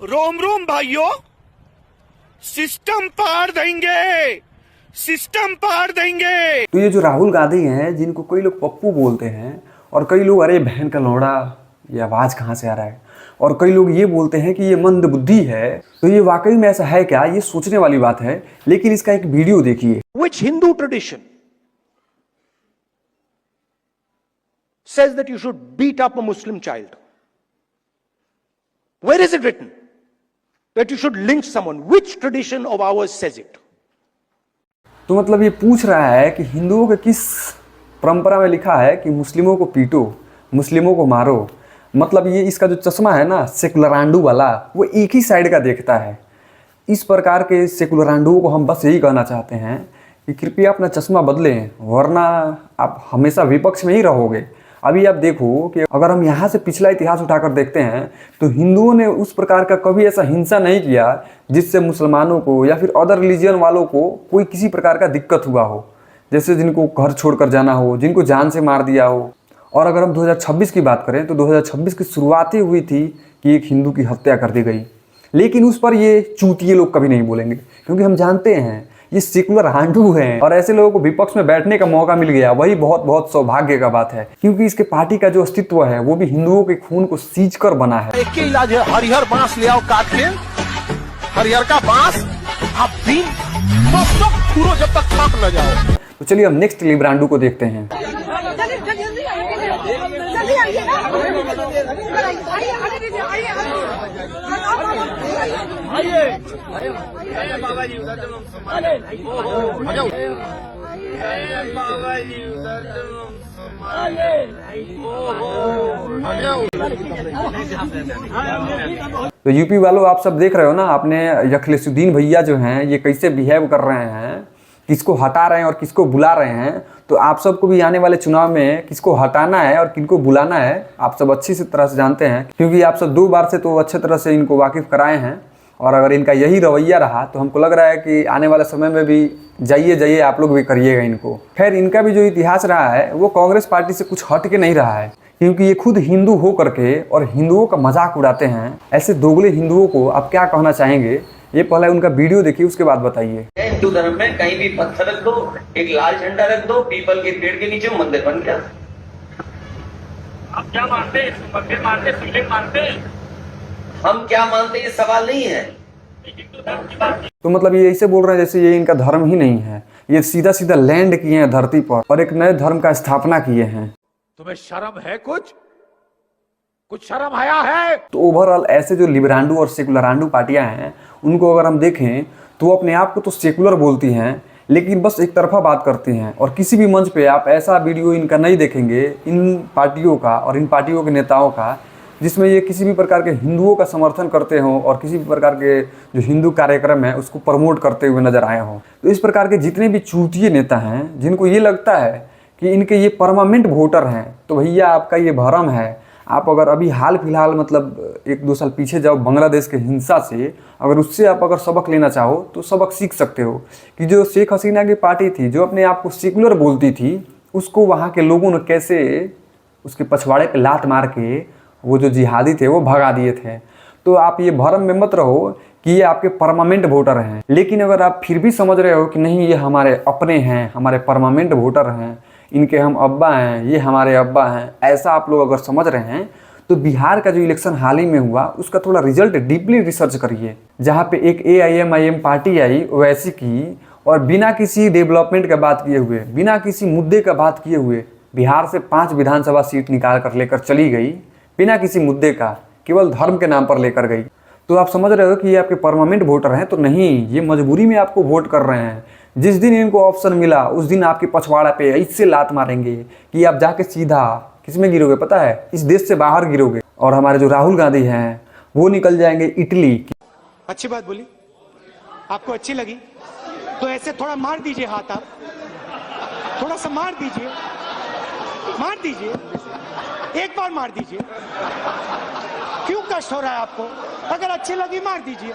रोम रोम भाइयों, सिस्टम पार देंगे, सिस्टम पार देंगे। तो ये जो राहुल गांधी हैं, जिनको कई लोग पप्पू बोलते हैं और कई लोग अरे बहन का लौड़ा, ये आवाज कहाँ से आ रहा है, और कई लोग ये बोलते हैं कि ये मंद बुद्धि है, तो ये वाकई में ऐसा है क्या, ये सोचने वाली बात है। लेकिन इसका एक वीडियो देखिए। Which Hindu tradition says that you should beat up a Muslim child? Where is it written that you should lynch someone? Which tradition of ours says it? तो मतलब ये पूछ रहा है कि हिंदुओं के किस परंपरा में लिखा है कि मुस्लिमों को पीटो, मुस्लिमों को मारो। मतलब ये इसका जो चश्मा है ना सेकुलरांडू वाला, वो एक ही साइड का देखता है। इस प्रकार के सेकुलरांडुओं को हम बस यही कहना चाहते हैं कि कृपया अपना चश्मा बदलें, वरना आप हमेशा विपक्ष में ही रहोगे। अभी आप देखो कि अगर हम यहाँ से पिछला इतिहास उठाकर देखते हैं तो हिंदुओं ने उस प्रकार का कभी ऐसा हिंसा नहीं किया जिससे मुसलमानों को या फिर अदर रिलीजियन वालों को कोई किसी प्रकार का दिक्कत हुआ हो, जैसे जिनको घर छोड़कर जाना हो, जिनको जान से मार दिया हो। और अगर हम 2026 की बात करें तो 2026 की शुरुआत ही हुई थी कि एक हिंदू की हत्या कर दी गई, लेकिन उस पर ये चूतिए लोग कभी नहीं बोलेंगे, क्योंकि हम जानते हैं ये सेकुलर हांडू हैं और ऐसे लोगों को विपक्ष में बैठने का मौका मिल गया, वही बहुत बहुत सौभाग्य का बात है, क्योंकि इसके पार्टी का जो अस्तित्व है वो भी हिंदुओं के खून को सींच कर बना है। एक ही इलाज है, हरिहर बांस ले आओ काट के, हरिहर का बांस आप भी पूरा जब तक थक न जाओ। तो चलिए हम नेक्स्ट लिब्रांडू को देखते हैं। तो यूपी वालों, आप सब देख रहे हो ना, आपने यखलेसुद्दीन भैया जो हैं ये कैसे बिहेव कर रहे हैं, किसको हटा रहे हैं और किसको बुला रहे हैं। तो आप सबको भी आने वाले चुनाव में किसको हटाना है और किनको बुलाना है आप सब अच्छी तरह से जानते हैं, क्योंकि आप सब 2 बार से तो अच्छे तरह से इनको वाकिफ कराए हैं। और अगर इनका यही रवैया रहा तो हमको लग रहा है कि आने वाले समय में भी जाइए आप लोग भी करिएगा इनको। खैर, इनका भी जो इतिहास रहा है वो कांग्रेस पार्टी से कुछ हट के नहीं रहा है, क्योंकि ये खुद हिंदू हो करके और हिंदुओं का मजाक उड़ाते हैं। ऐसे दोगले हिंदुओं को आप क्या कहना चाहेंगे, ये पहले उनका वीडियो देखिए, उसके बाद बताइए। हिंदू धर्म में कहीं भी पत्थर रख दो, एक लाल झंडा रख दो, पीपल के पेड़ के नीचे मंदिर बन गया। आप क्या मानते हैं? मंदिर मानते, शिवलिंग मानते? हम क्या मानते ये सवाल नहीं है। तो मतलब ये ऐसे बोल रहे हैं जैसे ये इनका धर्म ही नहीं है, ये सीधा सीधा लैंड किए हैं धरती पर और एक नए धर्म का स्थापना किए हैं। तुम्हें शर्म है? कुछ शर्म आया है? तो ओवरऑल ऐसे जो लिबरांडू और सेकुलरांडू पार्टियां हैं उनको अगर हम देखें तो वो अपने आप को तो सेकुलर बोलती हैं, लेकिन बस एक तरफा बात करती हैं। और किसी भी मंच पे आप ऐसा वीडियो इनका नहीं देखेंगे, इन पार्टियों का और इन पार्टियों के नेताओं का, जिसमें ये किसी भी प्रकार के हिंदुओं का समर्थन करते हों और किसी भी प्रकार के जो हिंदू कार्यक्रम है उसको प्रमोट करते हुए नजर आए हों। तो इस प्रकार के जितने भी चूतिए नेता हैं जिनको ये लगता है कि इनके ये परमानेंट वोटर हैं, तो भैया आपका ये भ्रम है। आप अगर अभी हाल फिलहाल मतलब 1-2 साल पीछे जाओ, बांग्लादेश के हिंसा से, अगर उससे आप अगर सबक लेना चाहो तो सबक सीख सकते हो कि जो शेख हसीना की पार्टी थी, जो अपने आप को सेकुलर बोलती थी, उसको वहाँ के लोगों ने कैसे उसके पछवाड़े पे लात मार के वो जो जिहादी थे वो भगा दिए थे। तो आप ये भ्रम में मत रहो कि ये आपके परमानेंट वोटर हैं। लेकिन अगर आप फिर भी समझ रहे हो कि नहीं ये हमारे अपने हैं, हमारे परमानेंट वोटर हैं, इनके हम अब्बा हैं, ये हमारे अब्बा हैं, ऐसा आप लोग अगर समझ रहे हैं तो बिहार का जो इलेक्शन हाल ही में हुआ उसका थोड़ा रिजल्ट डीपली रिसर्च करिए, जहाँ पे एक AIMIM पार्टी आई वैसी की, और बिना किसी डेवलपमेंट का बात किए हुए, बिना किसी मुद्दे का बात किए हुए बिहार से 5 विधानसभा सीट निकाल कर लेकर चली गई, बिना किसी मुद्दे का, केवल धर्म के नाम पर लेकर गई। तो आप समझ रहे हो कि ये आपके परमानेंट वोटर हैं? तो नहीं, ये मजबूरी में आपको वोट कर रहे हैं। जिस दिन इनको ऑप्शन मिला उस दिन आपके पछवाड़ा पे इससे लात मारेंगे कि आप जाके सीधा किस में गिरोगे पता है? इस देश से बाहर गिरोगे। और हमारे जो राहुल गांधी हैं वो निकल जाएंगे इटली। अच्छी बात बोली, आपको अच्छी लगी तो ऐसे थोड़ा मार दीजिए हाथ, आप थोड़ा सा मार दीजिए, एक बार मार दीजिए। क्यों कष्ट हो रहा है आपको? अगर अच्छी लगी मार दीजिए।